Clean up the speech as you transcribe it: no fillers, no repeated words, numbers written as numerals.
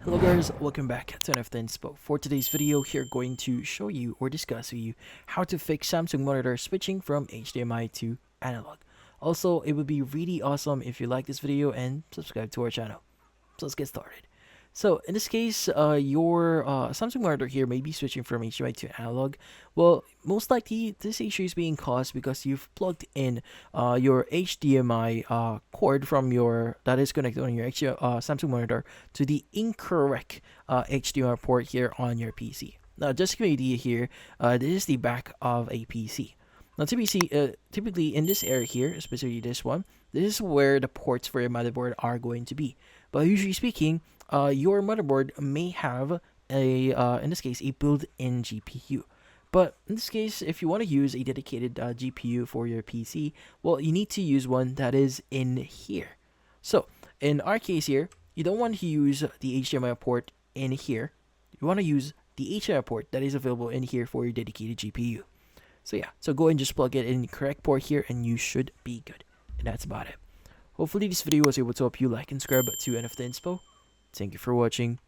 Hello guys, welcome back to another Inspo. For today's video, here going to show you or discuss with you how to fix Samsung monitor switching from HDMI to analog. Also, it would be really awesome if you like this video and subscribe to our channel. So let's get started. So in this case, your Samsung monitor here may be switching from HDMI to analog. Well, most likely this issue is being caused because you've plugged in your HDMI cord from your that is connected on your Samsung monitor to the incorrect HDMI port here on your PC. Now, just to give you an idea here, this is the back of a PC. Now, typically in this area here, especially this one, this is where the ports for your motherboard are going to be. But usually speaking, your motherboard may have in this case, a built-in GPU. But in this case, if you want to use a dedicated GPU for your PC, well, you need to use one that is in here. So in our case here, you don't want to use the HDMI port in here. You want to use the HDMI port that is available in here for your dedicated GPU. So yeah, so go and just plug it in the correct port here and you should be good. And that's about it. Hopefully this video was able to help you like and subscribe to NFT Inspo. Thank you for watching.